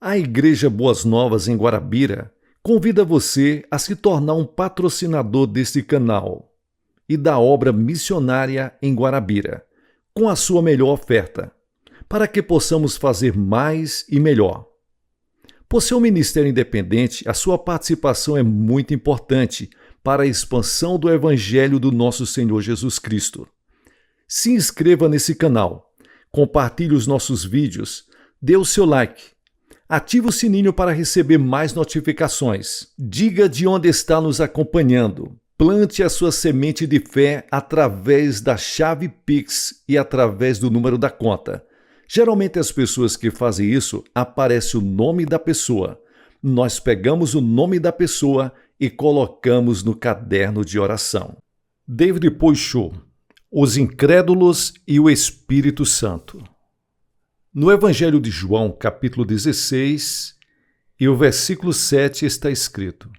A Igreja Boas Novas em Guarabira convida você a se tornar um patrocinador deste canal e da obra missionária em Guarabira, com a sua melhor oferta, para que possamos fazer mais e melhor. Por ser um ministério independente, a sua participação é muito importante para a expansão do Evangelho do nosso Senhor Jesus Cristo. Se inscreva nesse canal, compartilhe os nossos vídeos, dê o seu like, ative o sininho para receber mais notificações, diga de onde está nos acompanhando, plante a sua semente de fé através da chave Pix e através do número da conta. Geralmente as pessoas que fazem isso, aparece o nome da pessoa. Nós pegamos o nome da pessoa e colocamos no caderno de oração. David Poichot, Os Incrédulos e o Espírito Santo. No Evangelho de João, capítulo 16, e o versículo 7 está escrito: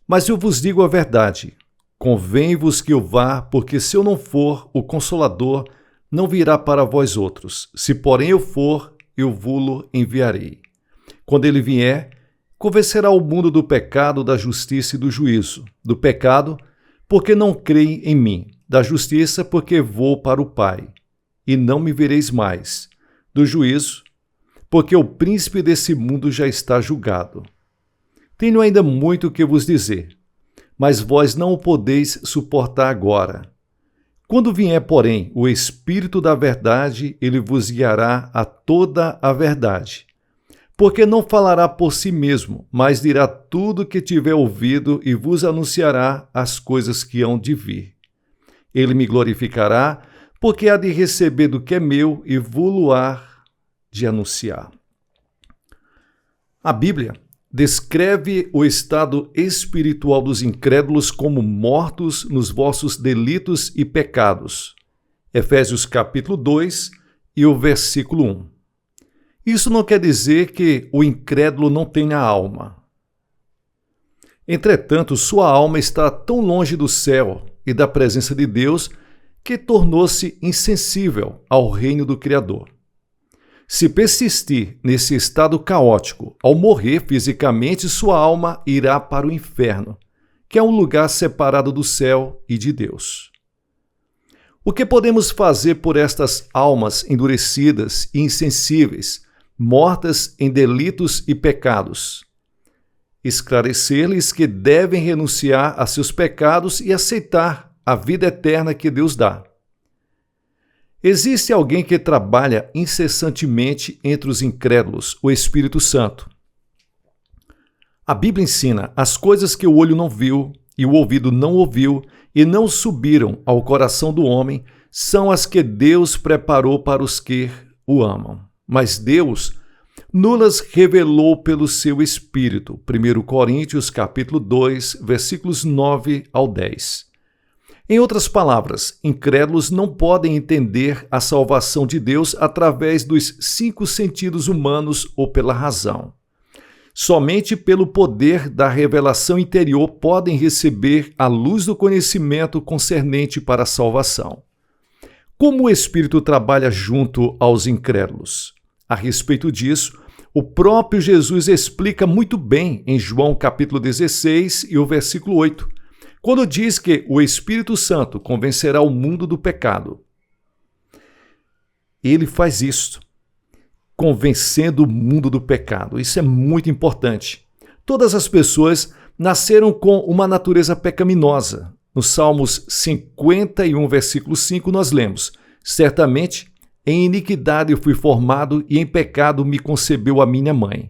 Mas eu vos digo a verdade, convém-vos que eu vá, porque se eu não for, o Consolador não virá para vós outros. Se porém eu for, eu vô-lo enviarei. Quando ele vier, convencerá o mundo do pecado, da justiça e do juízo. Do pecado, porque não creem em mim. Da justiça, porque vou para o Pai, e não me vereis mais. Do juízo, porque o príncipe desse mundo já está julgado. Tenho ainda muito que vos dizer, mas vós não o podeis suportar agora. Quando vier, porém, o Espírito da verdade, ele vos guiará a toda a verdade. Porque não falará por si mesmo, mas dirá tudo o que tiver ouvido e vos anunciará as coisas que hão de vir. Ele me glorificará, porque há de receber do que é meu e vô-lo-á de anunciar. A Bíblia descreve o estado espiritual dos incrédulos como mortos nos vossos delitos e pecados. Efésios capítulo 2 e o versículo 1. Isso não quer dizer que o incrédulo não tenha alma. Entretanto, sua alma está tão longe do céu e da presença de Deus que tornou-se insensível ao reino do Criador. Se persistir nesse estado caótico, ao morrer fisicamente, sua alma irá para o inferno, que é um lugar separado do céu e de Deus. O que podemos fazer por estas almas endurecidas e insensíveis, mortas em delitos e pecados? Esclarecer-lhes que devem renunciar a seus pecados e aceitar a vida eterna que Deus dá. Existe alguém que trabalha incessantemente entre os incrédulos, o Espírito Santo. A Bíblia ensina as coisas que o olho não viu e o ouvido não ouviu e não subiram ao coração do homem, são as que Deus preparou para os que o amam. Mas Deus nulas revelou pelo seu Espírito. 1 Coríntios capítulo 2, versículos 9 ao 10. Em outras palavras, incrédulos não podem entender a salvação de Deus através dos 5 sentidos humanos ou pela razão. Somente pelo poder da revelação interior podem receber a luz do conhecimento concernente para a salvação. Como o Espírito trabalha junto aos incrédulos? A respeito disso, o próprio Jesus explica muito bem em João capítulo 16 e o versículo 8, quando diz que o Espírito Santo convencerá o mundo do pecado. Ele faz isso, convencendo o mundo do pecado. Isso é muito importante. Todas as pessoas nasceram com uma natureza pecaminosa. No Salmos 51, versículo 5, nós lemos: Certamente, em iniquidade eu fui formado e em pecado me concebeu a minha mãe.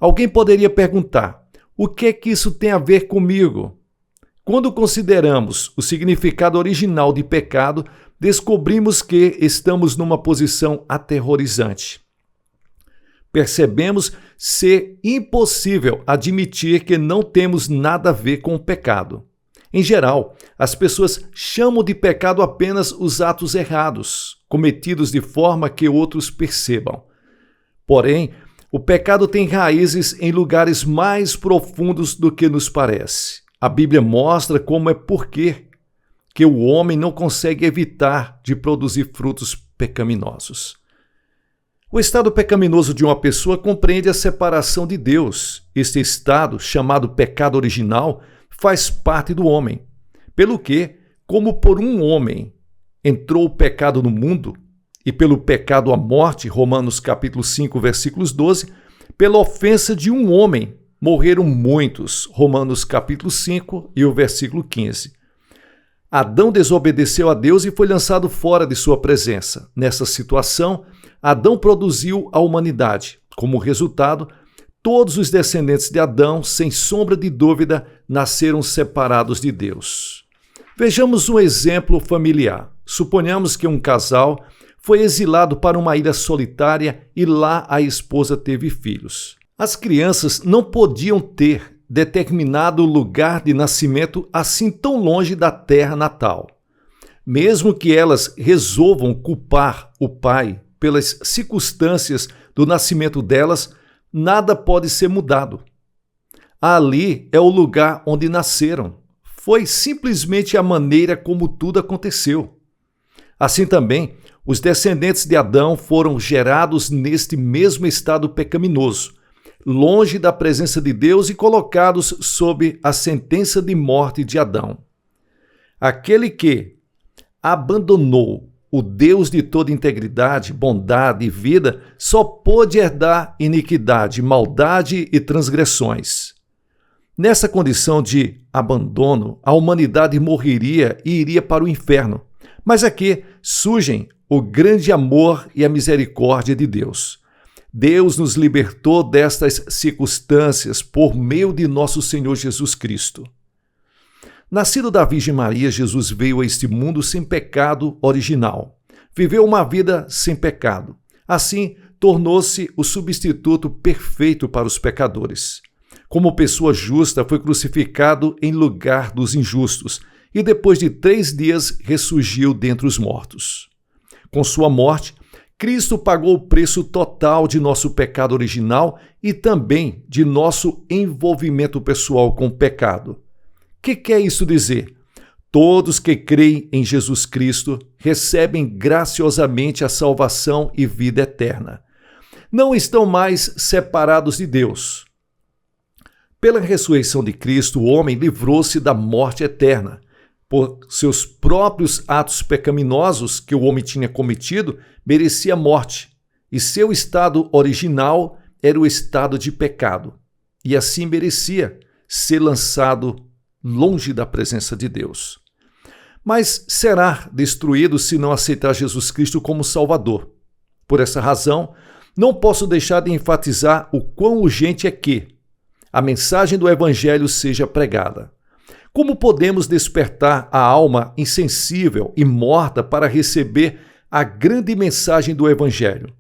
Alguém poderia perguntar: o que é que isso tem a ver comigo? Quando consideramos o significado original de pecado, descobrimos que estamos numa posição aterrorizante. Percebemos ser impossível admitir que não temos nada a ver com o pecado. Em geral, as pessoas chamam de pecado apenas os atos errados, cometidos de forma que outros percebam. Porém, o pecado tem raízes em lugares mais profundos do que nos parece. A Bíblia mostra como é porque que o homem não consegue evitar de produzir frutos pecaminosos. O estado pecaminoso de uma pessoa compreende a separação de Deus. Este estado, chamado pecado original, faz parte do homem. Pelo que, como por um homem entrou o pecado no mundo, e pelo pecado a morte, Romanos capítulo 5, versículos 12, pela ofensa de um homem morreram muitos, Romanos capítulo 5 e o versículo 15. Adão desobedeceu a Deus e foi lançado fora de sua presença. Nessa situação, Adão produziu a humanidade. Como resultado, todos os descendentes de Adão, sem sombra de dúvida, nasceram separados de Deus. Vejamos um exemplo familiar. Suponhamos que um casal foi exilado para uma ilha solitária e lá a esposa teve filhos. As crianças não podiam ter determinado lugar de nascimento assim tão longe da terra natal. Mesmo que elas resolvam culpar o pai pelas circunstâncias do nascimento delas, nada pode ser mudado. Ali é o lugar onde nasceram. Foi simplesmente a maneira como tudo aconteceu. Assim também, os descendentes de Adão foram gerados neste mesmo estado pecaminoso, longe da presença de Deus e colocados sob a sentença de morte de Adão. Aquele que abandonou o Deus de toda integridade, bondade e vida, só pôde herdar iniquidade, maldade e transgressões. Nessa condição de abandono, a humanidade morreria e iria para o inferno. Mas aqui surgem o grande amor e a misericórdia de Deus. Deus nos libertou destas circunstâncias por meio de nosso Senhor Jesus Cristo. Nascido da Virgem Maria, Jesus veio a este mundo sem pecado original. Viveu uma vida sem pecado. Assim, tornou-se o substituto perfeito para os pecadores. Como pessoa justa, foi crucificado em lugar dos injustos e depois de 3 dias ressurgiu dentre os mortos. Com sua morte, Cristo pagou o preço total de nosso pecado original e também de nosso envolvimento pessoal com o pecado. O que quer isso dizer? Todos que creem em Jesus Cristo recebem graciosamente a salvação e vida eterna. Não estão mais separados de Deus. Pela ressurreição de Cristo, o homem livrou-se da morte eterna. Por seus próprios atos pecaminosos que o homem tinha cometido, merecia morte, e seu estado original era o estado de pecado, e assim merecia ser lançado longe da presença de Deus. Mas será destruído se não aceitar Jesus Cristo como Salvador. Por essa razão, não posso deixar de enfatizar o quão urgente é que a mensagem do Evangelho seja pregada. Como podemos despertar a alma insensível e morta para receber a grande mensagem do Evangelho?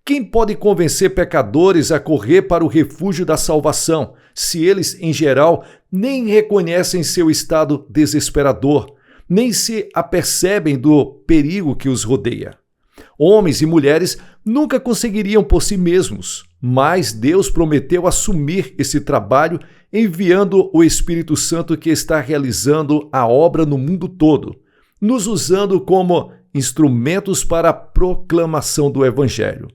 Quem pode convencer pecadores a correr para o refúgio da salvação, se eles, em geral, nem reconhecem seu estado desesperador, nem se apercebem do perigo que os rodeia? Homens e mulheres nunca conseguiriam por si mesmos, mas Deus prometeu assumir esse trabalho enviando o Espírito Santo que está realizando a obra no mundo todo, nos usando como instrumentos para a proclamação do Evangelho.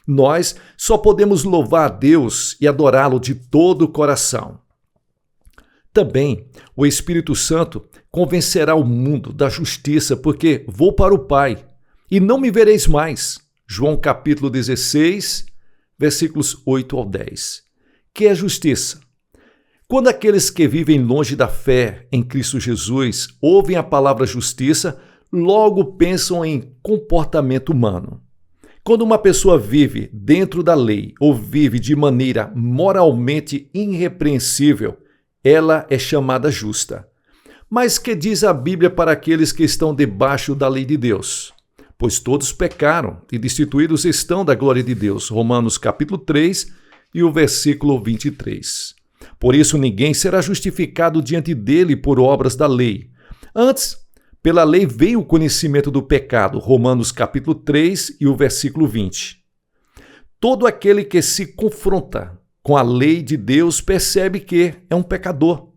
Nós só podemos louvar a Deus e adorá-lo de todo o coração. Também o Espírito Santo convencerá o mundo da justiça, porque vou para o Pai e não me vereis mais. João capítulo 16, versículos 8 ao 10. Que é justiça? Quando aqueles que vivem longe da fé em Cristo Jesus ouvem a palavra justiça, logo pensam em comportamento humano. Quando uma pessoa vive dentro da lei ou vive de maneira moralmente irrepreensível, ela é chamada justa. Mas que diz a Bíblia para aqueles que estão debaixo da lei de Deus? Pois todos pecaram e destituídos estão da glória de Deus. Romanos capítulo 3 e o versículo 23. Por isso ninguém será justificado diante dele por obras da lei. Antes, pela lei veio o conhecimento do pecado. Romanos capítulo 3 e o versículo 20. Todo aquele que se confronta com a lei de Deus percebe que é um pecador.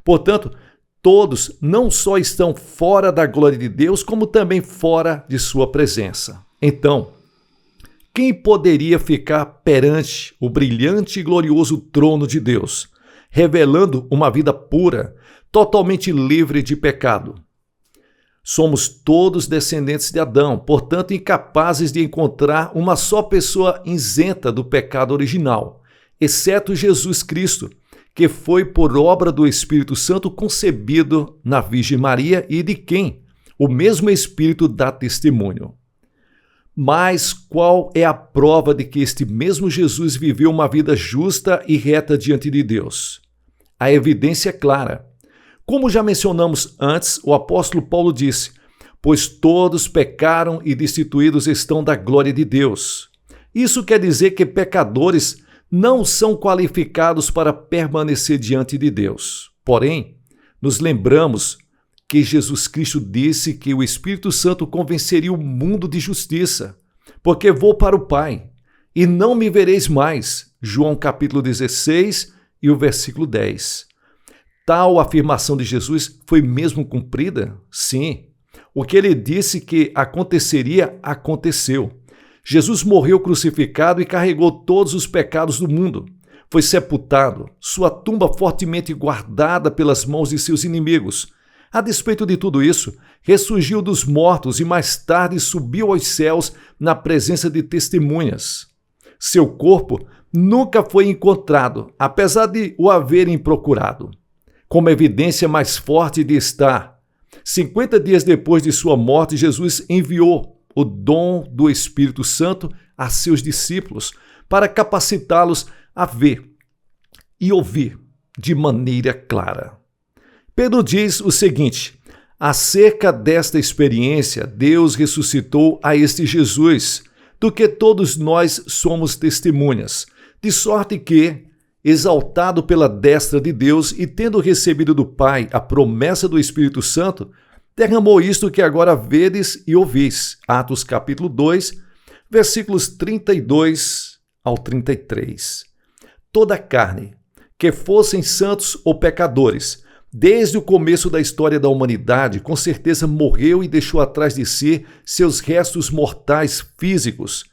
Portanto, todos não só estão fora da glória de Deus, como também fora de sua presença. Então, quem poderia ficar perante o brilhante e glorioso trono de Deus, revelando uma vida pura, totalmente livre de pecado? Somos todos descendentes de Adão, portanto incapazes de encontrar uma só pessoa isenta do pecado original, exceto Jesus Cristo, que foi por obra do Espírito Santo concebido na Virgem Maria e de quem o mesmo Espírito dá testemunho. Mas qual é a prova de que este mesmo Jesus viveu uma vida justa e reta diante de Deus? A evidência é clara. Como já mencionamos antes, o apóstolo Paulo disse: pois todos pecaram e destituídos estão da glória de Deus. Isso quer dizer que pecadores não são qualificados para permanecer diante de Deus. Porém, nos lembramos que Jesus Cristo disse que o Espírito Santo convenceria o mundo de justiça, porque vou para o Pai, e não me vereis mais. João capítulo 16 e o versículo 10. Tal afirmação de Jesus foi mesmo cumprida? Sim. O que ele disse que aconteceria, aconteceu. Jesus morreu crucificado e carregou todos os pecados do mundo. Foi sepultado, sua tumba fortemente guardada pelas mãos de seus inimigos. A despeito de tudo isso, ressurgiu dos mortos e mais tarde subiu aos céus na presença de testemunhas. Seu corpo nunca foi encontrado, apesar de o haverem procurado. Como evidência mais forte de estar, 50 dias depois de sua morte, Jesus enviou o dom do Espírito Santo a seus discípulos para capacitá-los a ver e ouvir de maneira clara. Pedro diz o seguinte: acerca desta experiência, Deus ressuscitou a este Jesus, do que todos nós somos testemunhas, de sorte que, exaltado pela destra de Deus e tendo recebido do Pai a promessa do Espírito Santo, derramou isto que agora vedes e ouvis. Atos capítulo 2, versículos 32 ao 33. Toda carne, que fossem santos ou pecadores, desde o começo da história da humanidade, com certeza morreu e deixou atrás de si seus restos mortais físicos,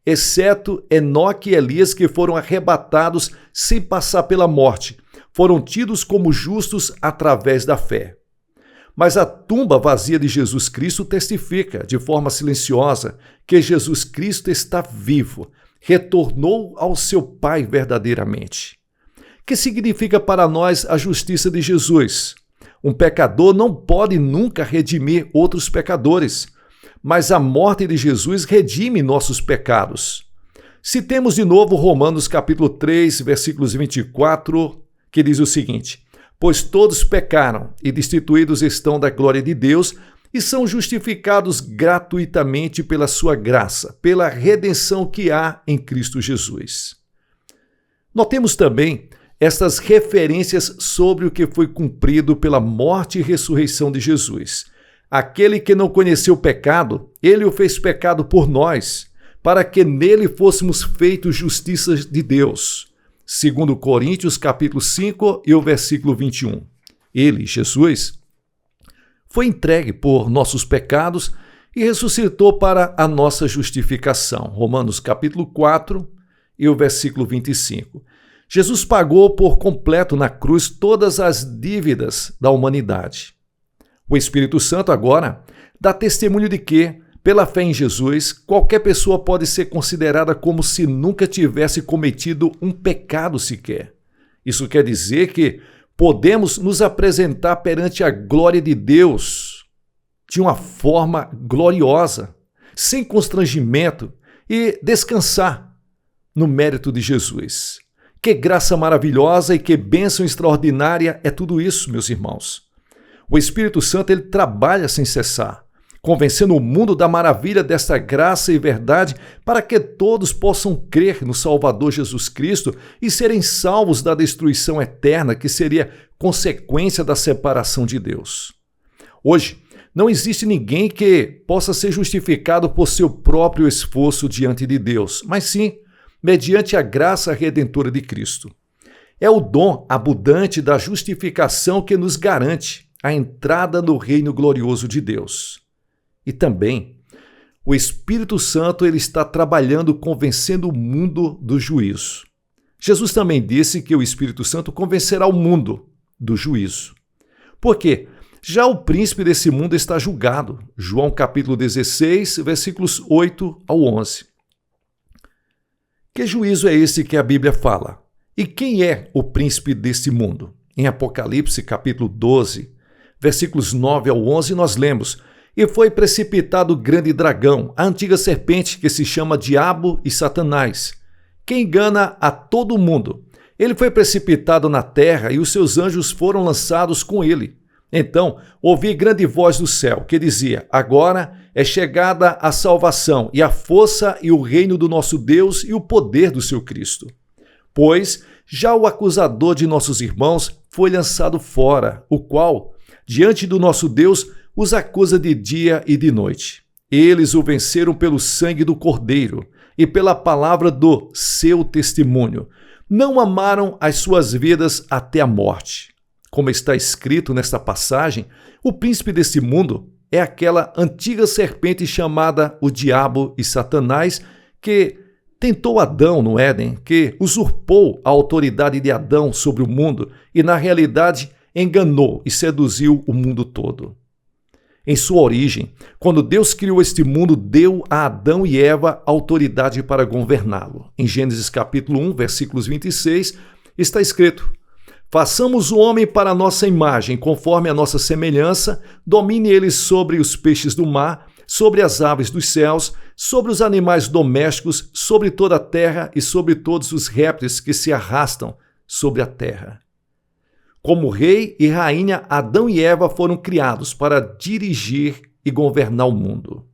exceto Enoque e Elias, que foram arrebatados sem passar pela morte, foram tidos como justos através da fé. Mas a tumba vazia de Jesus Cristo testifica, de forma silenciosa, que Jesus Cristo está vivo, retornou ao seu Pai verdadeiramente. Que significa para nós a justiça de Jesus? Um pecador não pode nunca redimir outros pecadores, mas a morte de Jesus redime nossos pecados. Citemos de novo Romanos capítulo 3, versículos 24, que diz o seguinte: pois todos pecaram e destituídos estão da glória de Deus e são justificados gratuitamente pela sua graça, pela redenção que há em Cristo Jesus. Notemos também estas referências sobre o que foi cumprido pela morte e ressurreição de Jesus. Aquele que não conheceu o pecado, ele o fez pecado por nós, para que nele fôssemos feitos justiça de Deus. Segundo Coríntios capítulo 5 e o versículo 21. Ele, Jesus, foi entregue por nossos pecados e ressuscitou para a nossa justificação. Romanos capítulo 4 e o versículo 25. Jesus pagou por completo na cruz todas as dívidas da humanidade. O Espírito Santo agora dá testemunho de que, pela fé em Jesus, qualquer pessoa pode ser considerada como se nunca tivesse cometido um pecado sequer. Isso quer dizer que podemos nos apresentar perante a glória de Deus de uma forma gloriosa, sem constrangimento e descansar no mérito de Jesus. Que graça maravilhosa e que bênção extraordinária é tudo isso, meus irmãos. O Espírito Santo ele trabalha sem cessar, convencendo o mundo da maravilha desta graça e verdade para que todos possam crer no Salvador Jesus Cristo e serem salvos da destruição eterna que seria consequência da separação de Deus. Hoje, não existe ninguém que possa ser justificado por seu próprio esforço diante de Deus, mas sim mediante a graça redentora de Cristo. É o dom abundante da justificação que nos garante a entrada no reino glorioso de Deus. E também, O Espírito Santo ele está trabalhando, convencendo o mundo do juízo. Jesus também disse que o Espírito Santo convencerá o mundo do juízo. Por quê? Já o príncipe desse mundo está julgado. João capítulo 16, versículos 8 ao 11. Que juízo é esse que a Bíblia fala? E quem é o príncipe deste mundo? Em Apocalipse capítulo 12, versículos 9 ao 11, nós lemos: E foi precipitado o grande dragão, a antiga serpente que se chama Diabo e Satanás, que engana a todo mundo. Ele foi precipitado na terra e os seus anjos foram lançados com ele. Então ouvi grande voz do céu que dizia: Agora é chegada a salvação e a força e o reino do nosso Deus e o poder do seu Cristo. Pois já o acusador de nossos irmãos foi lançado fora, o qual, diante do nosso Deus, os acusa de dia e de noite. Eles o venceram pelo sangue do Cordeiro e pela palavra do seu testemunho. Não amaram as suas vidas até a morte. Como está escrito nesta passagem, o príncipe deste mundo é aquela antiga serpente chamada o Diabo e Satanás, que tentou Adão no Éden, que usurpou a autoridade de Adão sobre o mundo e, na realidade, enganou e seduziu o mundo todo. Em sua origem, quando Deus criou este mundo, deu a Adão e Eva autoridade para governá-lo. Em Gênesis capítulo 1, versículos 26, está escrito: Façamos o homem para a nossa imagem, conforme a nossa semelhança, domine ele sobre os peixes do mar, sobre as aves dos céus, sobre os animais domésticos, sobre toda a terra e sobre todos os répteis que se arrastam sobre a terra. Como rei e rainha, Adão e Eva foram criados para dirigir e governar o mundo.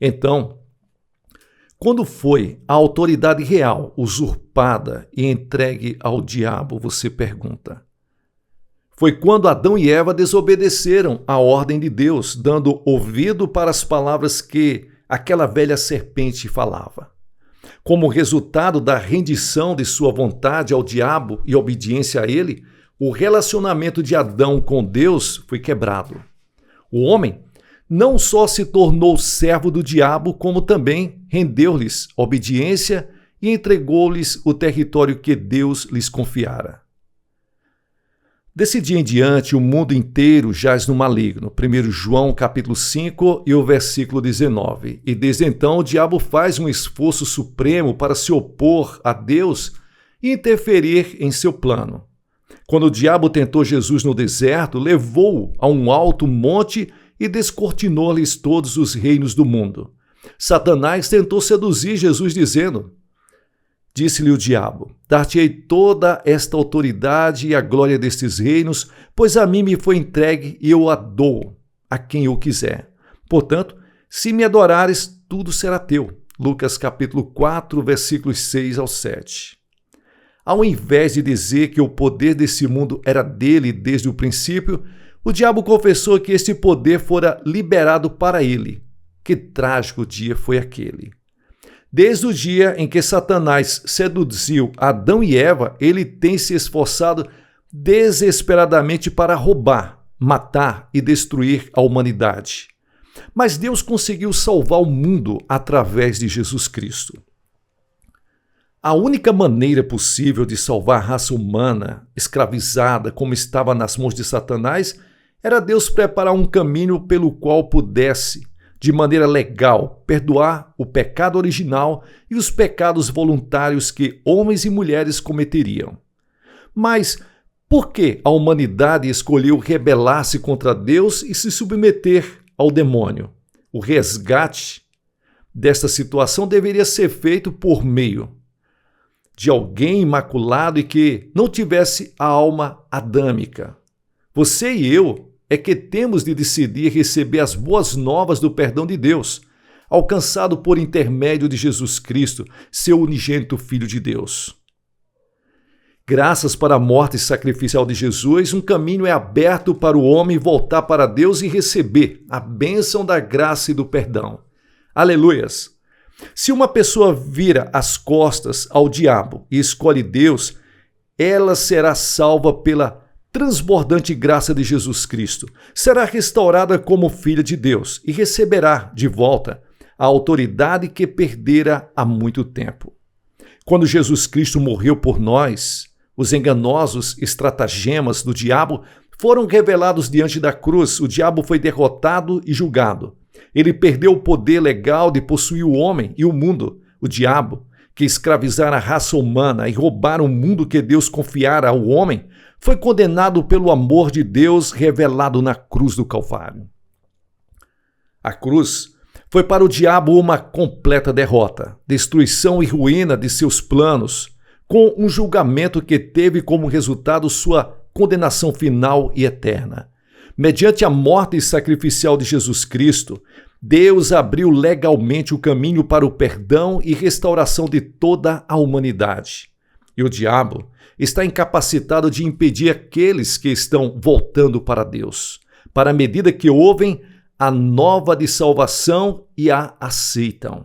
Então, quando foi a autoridade real usurpada e entregue ao diabo, você pergunta? Foi quando Adão e Eva desobedeceram à ordem de Deus, dando ouvido para as palavras que aquela velha serpente falava. Como resultado da rendição de sua vontade ao diabo e obediência a ele, o relacionamento de Adão com Deus foi quebrado. O homem não só se tornou servo do diabo, como também rendeu-lhes obediência e entregou-lhes o território que Deus lhes confiara. Desse dia em diante, o mundo inteiro jaz no maligno. 1 João capítulo 5 e o versículo 19. E desde então o diabo faz um esforço supremo para se opor a Deus e interferir em seu plano. Quando o diabo tentou Jesus no deserto, levou-o a um alto monte e descortinou-lhes todos os reinos do mundo. Satanás tentou seduzir Jesus dizendo: Disse-lhe o diabo: Dar-te-ei toda esta autoridade e a glória destes reinos, pois a mim me foi entregue e eu a dou a quem eu quiser. Portanto, se me adorares, tudo será teu. Lucas capítulo 4, versículos 6 ao 7. Ao invés de dizer que o poder desse mundo era dele desde o princípio, o diabo confessou que este poder fora liberado para ele. Que trágico dia foi aquele! Desde o dia em que Satanás seduziu Adão e Eva, ele tem se esforçado desesperadamente para roubar, matar e destruir a humanidade. Mas Deus conseguiu salvar o mundo através de Jesus Cristo. A única maneira possível de salvar a raça humana, escravizada como estava nas mãos de Satanás, era Deus preparar um caminho pelo qual pudesse, de maneira legal, perdoar o pecado original e os pecados voluntários que homens e mulheres cometeriam. Mas por que a humanidade escolheu rebelar-se contra Deus e se submeter ao demônio? O resgate desta situação deveria ser feito por meio de alguém imaculado e que não tivesse a alma adâmica. Você e eu é que temos de decidir receber as boas novas do perdão de Deus, alcançado por intermédio de Jesus Cristo, seu unigênito Filho de Deus. Graças para a morte sacrificial de Jesus, um caminho é aberto para o homem voltar para Deus e receber a bênção da graça e do perdão. Aleluias! Se uma pessoa vira as costas ao diabo e escolhe Deus, ela será salva pela transbordante graça de Jesus Cristo. Será restaurada como filha de Deus e receberá de volta a autoridade que perdera há muito tempo. Quando Jesus Cristo morreu por nós, os enganosos estratagemas do diabo foram revelados diante da cruz. O diabo foi derrotado e julgado. Ele perdeu o poder legal de possuir o homem e o mundo. O diabo, que escravizara a raça humana e roubara o mundo que Deus confiara ao homem, foi condenado pelo amor de Deus revelado na cruz do Calvário. A cruz foi para o diabo uma completa derrota, destruição e ruína de seus planos, com um julgamento que teve como resultado sua condenação final e eterna. Mediante a morte sacrificial de Jesus Cristo, Deus abriu legalmente o caminho para o perdão e restauração de toda a humanidade. E o diabo está incapacitado de impedir aqueles que estão voltando para Deus, para a medida que ouvem a nova de salvação e a aceitam.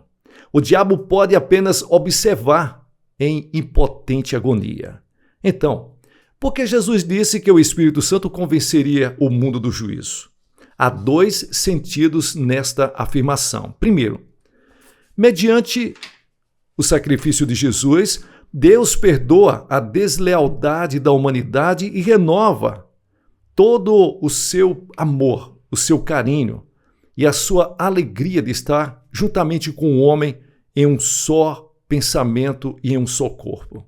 O diabo pode apenas observar em impotente agonia. Então, por que Jesus disse que o Espírito Santo convenceria o mundo do juízo? Há dois sentidos nesta afirmação. Primeiro, mediante o sacrifício de Jesus, Deus perdoa a deslealdade da humanidade e renova todo o seu amor, o seu carinho e a sua alegria de estar juntamente com o homem em um só pensamento e em um só corpo.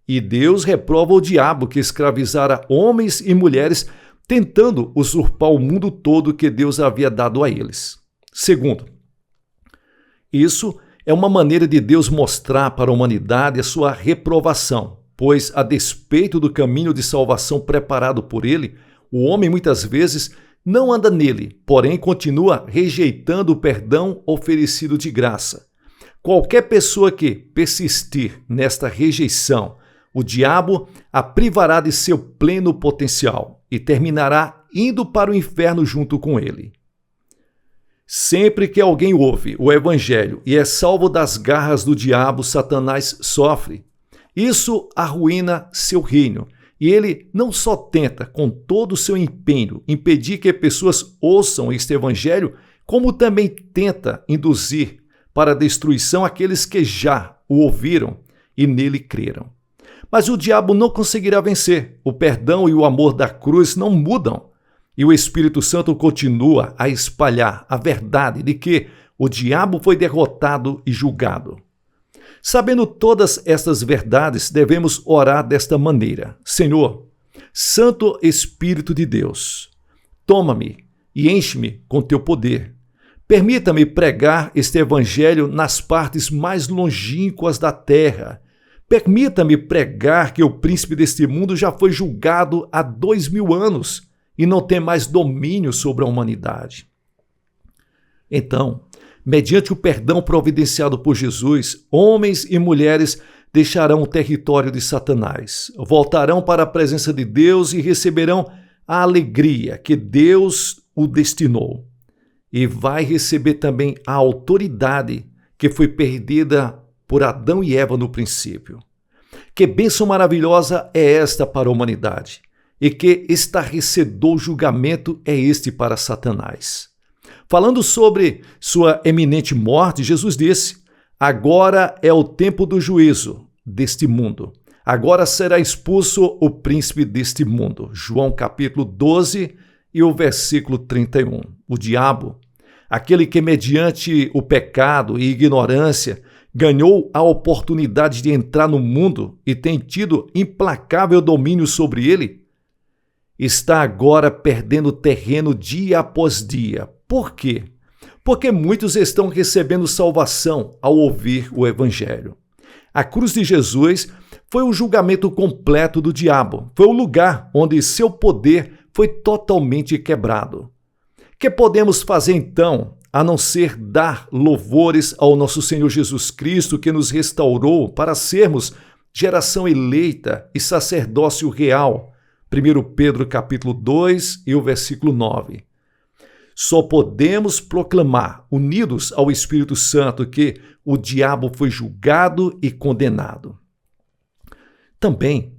E Deus reprova o diabo que escravizara homens e mulheres, tentando usurpar o mundo todo que Deus havia dado a eles. Segundo, isso é uma maneira de Deus mostrar para a humanidade a sua reprovação, pois, a despeito do caminho de salvação preparado por ele, o homem muitas vezes não anda nele, porém continua rejeitando o perdão oferecido de graça. Qualquer pessoa que persistir nesta rejeição, o diabo a privará de seu pleno potencial e terminará indo para o inferno junto com ele. Sempre que alguém ouve o Evangelho e é salvo das garras do diabo, Satanás sofre. Isso arruína seu reino. E ele não só tenta, com todo o seu empenho, impedir que pessoas ouçam este evangelho, como também tenta induzir para a destruição aqueles que já o ouviram e nele creram. Mas o diabo não conseguirá vencer. O perdão e o amor da cruz não mudam. E o Espírito Santo continua a espalhar a verdade de que o diabo foi derrotado e julgado. Sabendo todas estas verdades, devemos orar desta maneira: Senhor, Santo Espírito de Deus, toma-me e enche-me com teu poder. Permita-me pregar este evangelho nas partes mais longínquas da terra. Permita-me pregar que o príncipe deste mundo já foi julgado há 2000 anos e não tem mais domínio sobre a humanidade. Então, mediante o perdão providenciado por Jesus, homens e mulheres deixarão o território de Satanás, voltarão para a presença de Deus e receberão a alegria que Deus o destinou. E vai receber também a autoridade que foi perdida por Adão e Eva no princípio. Que bênção maravilhosa é esta para a humanidade, e que estarrecedor julgamento é este para Satanás. Falando sobre sua eminente morte, Jesus disse: agora é o tempo do juízo deste mundo. Agora será expulso o príncipe deste mundo. João capítulo 12 e o versículo 31. O diabo, aquele que mediante o pecado e ignorância ganhou a oportunidade de entrar no mundo e tem tido implacável domínio sobre ele, está agora perdendo terreno dia após dia. Por quê? Porque muitos estão recebendo salvação ao ouvir o Evangelho. A cruz de Jesus foi o julgamento completo do diabo. Foi o lugar onde seu poder foi totalmente quebrado. Que podemos fazer então, a não ser dar louvores ao nosso Senhor Jesus Cristo, que nos restaurou para sermos geração eleita e sacerdócio real? 1 Pedro capítulo 2 e o versículo 9. Só podemos proclamar, unidos ao Espírito Santo, que o diabo foi julgado e condenado. Também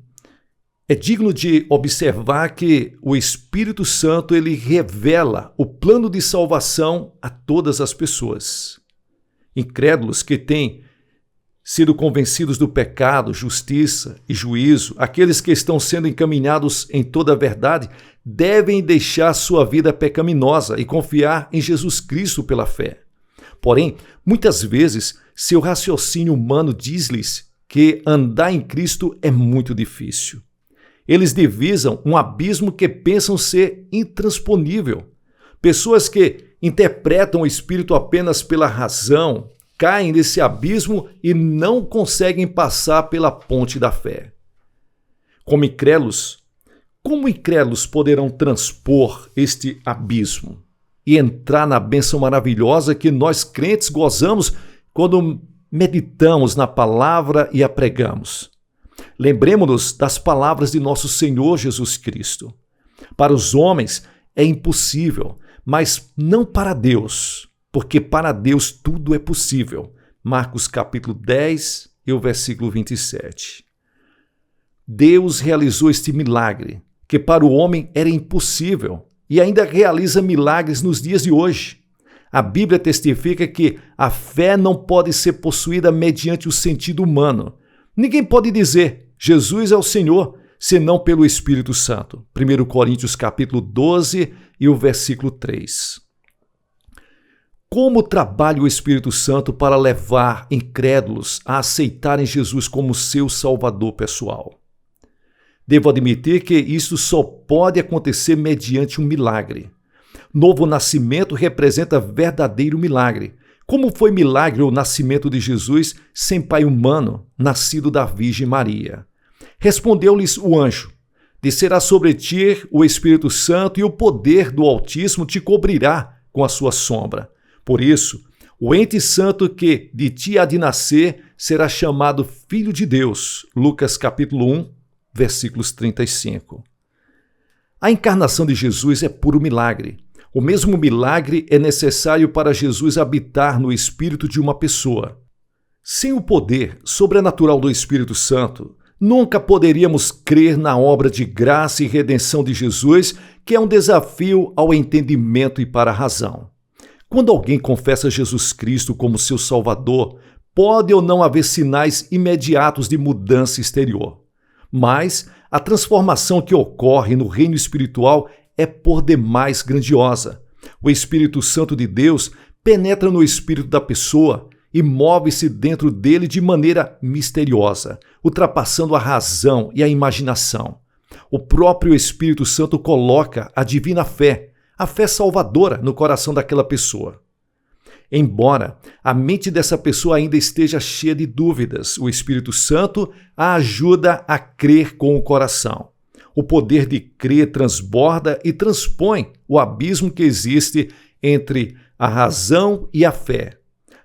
é digno de observar que o Espírito Santo ele revela o plano de salvação a todas as pessoas. Incrédulos que têm sido convencidos do pecado, justiça e juízo, aqueles que estão sendo encaminhados em toda a verdade, devem deixar sua vida pecaminosa e confiar em Jesus Cristo pela fé. Porém, muitas vezes, seu raciocínio humano diz-lhes que andar em Cristo é muito difícil. Eles divisam um abismo que pensam ser intransponível. Pessoas que interpretam o Espírito apenas pela razão, caem nesse abismo e não conseguem passar pela ponte da fé. Como incrédulos poderão transpor este abismo e entrar na bênção maravilhosa que nós crentes gozamos quando meditamos na palavra e a pregamos? Lembremos-nos das palavras de nosso Senhor Jesus Cristo. Para os homens é impossível, mas não para Deus, porque para Deus tudo é possível. Marcos capítulo 10 e o versículo 27. Deus realizou este milagre, que para o homem era impossível, e ainda realiza milagres nos dias de hoje. A Bíblia testifica que a fé não pode ser possuída mediante o sentido humano. Ninguém pode dizer, Jesus é o Senhor, senão pelo Espírito Santo. 1 Coríntios capítulo 12 e o versículo 3. Como trabalha o Espírito Santo para levar incrédulos a aceitarem Jesus como seu Salvador pessoal? Devo admitir que isso só pode acontecer mediante um milagre. Novo nascimento representa verdadeiro milagre. Como foi milagre o nascimento de Jesus sem pai humano, nascido da Virgem Maria? Respondeu-lhes o anjo: descerá sobre ti o Espírito Santo e o poder do Altíssimo te cobrirá com a sua sombra. Por isso, o ente santo que de ti há de nascer será chamado Filho de Deus. Lucas capítulo 1, versículos 35. A encarnação de Jesus é puro milagre. O mesmo milagre é necessário para Jesus habitar no espírito de uma pessoa. Sem o poder sobrenatural do Espírito Santo, nunca poderíamos crer na obra de graça e redenção de Jesus, que é um desafio ao entendimento e para a razão. Quando alguém confessa Jesus Cristo como seu Salvador, pode ou não haver sinais imediatos de mudança exterior. Mas a transformação que ocorre no reino espiritual é por demais grandiosa. O Espírito Santo de Deus penetra no espírito da pessoa e move-se dentro dele de maneira misteriosa, ultrapassando a razão e a imaginação. O próprio Espírito Santo coloca a divina fé, a fé salvadora, no coração daquela pessoa. Embora a mente dessa pessoa ainda esteja cheia de dúvidas, o Espírito Santo a ajuda a crer com o coração. O poder de crer transborda e transpõe o abismo que existe entre a razão e a fé.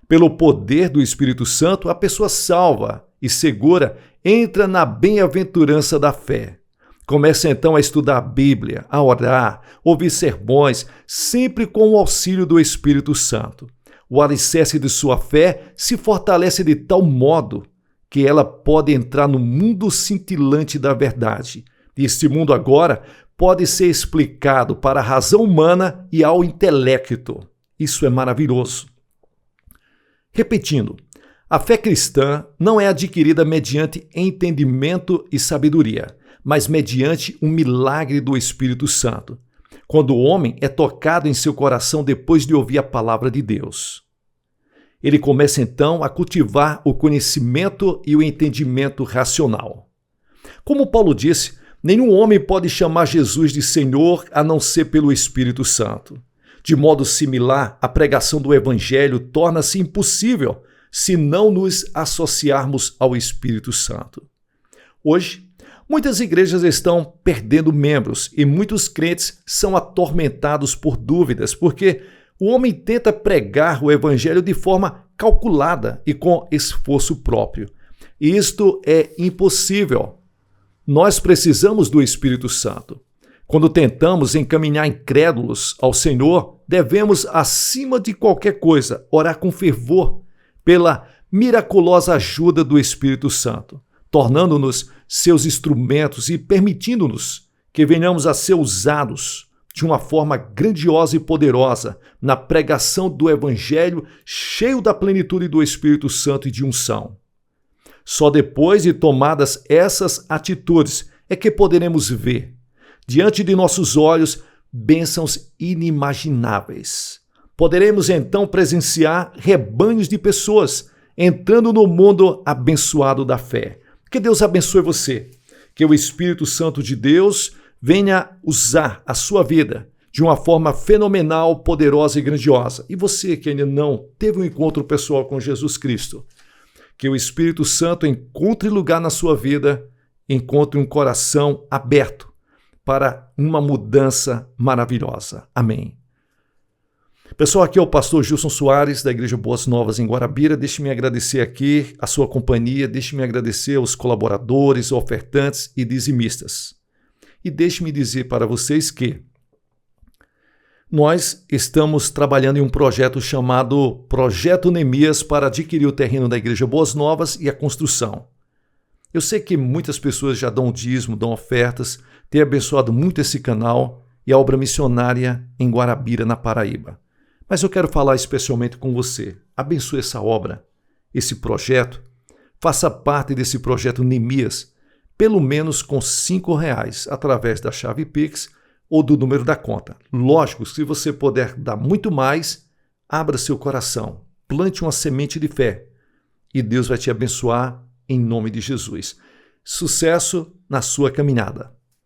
Pelo poder do Espírito Santo, a pessoa salva e segura entra na bem-aventurança da fé. Começa então a estudar a Bíblia, a orar, ouvir sermões, sempre com o auxílio do Espírito Santo. O alicerce de sua fé se fortalece de tal modo que ela pode entrar no mundo cintilante da verdade. E este mundo agora pode ser explicado para a razão humana e ao intelecto. Isso é maravilhoso. Repetindo, a fé cristã não é adquirida mediante entendimento e sabedoria, mas mediante um milagre do Espírito Santo, quando o homem é tocado em seu coração depois de ouvir a palavra de Deus. Ele começa então a cultivar o conhecimento e o entendimento racional. Como Paulo disse, nenhum homem pode chamar Jesus de Senhor a não ser pelo Espírito Santo. De modo similar, a pregação do Evangelho torna-se impossível se não nos associarmos ao Espírito Santo. Hoje, muitas igrejas estão perdendo membros e muitos crentes são atormentados por dúvidas, porque o homem tenta pregar o Evangelho de forma calculada e com esforço próprio. Isto é impossível. Nós precisamos do Espírito Santo. Quando tentamos encaminhar incrédulos ao Senhor, devemos, acima de qualquer coisa, orar com fervor pela miraculosa ajuda do Espírito Santo, tornando-nos seus instrumentos e permitindo-nos que venhamos a ser usados de uma forma grandiosa e poderosa na pregação do Evangelho, cheio da plenitude do Espírito Santo e de unção. Só depois de tomadas essas atitudes é que poderemos ver, diante de nossos olhos, bênçãos inimagináveis. Poderemos então presenciar rebanhos de pessoas entrando no mundo abençoado da fé. Que Deus abençoe você. Que o Espírito Santo de Deus venha usar a sua vida de uma forma fenomenal, poderosa e grandiosa. E você que ainda não teve um encontro pessoal com Jesus Cristo, que o Espírito Santo encontre lugar na sua vida, encontre um coração aberto para uma mudança maravilhosa. Amém. Pessoal, aqui é o pastor Gilson Soares, da Igreja Boas Novas em Guarabira. Deixe-me agradecer aqui a sua companhia, deixe-me agradecer aos colaboradores, ofertantes e dizimistas. E deixe-me dizer para vocês que nós estamos trabalhando em um projeto chamado Projeto Neemias para adquirir o terreno da Igreja Boas Novas e a construção. Eu sei que muitas pessoas já dão dízimo, dão ofertas, têm abençoado muito esse canal e a obra missionária em Guarabira, na Paraíba. Mas eu quero falar especialmente com você. Abençoe essa obra, esse projeto. Faça parte desse projeto Neemias, pelo menos com R$5, através da chave Pix ou do número da conta. Lógico, se você puder dar muito mais, abra seu coração, plante uma semente de fé e Deus vai te abençoar em nome de Jesus. Sucesso na sua caminhada.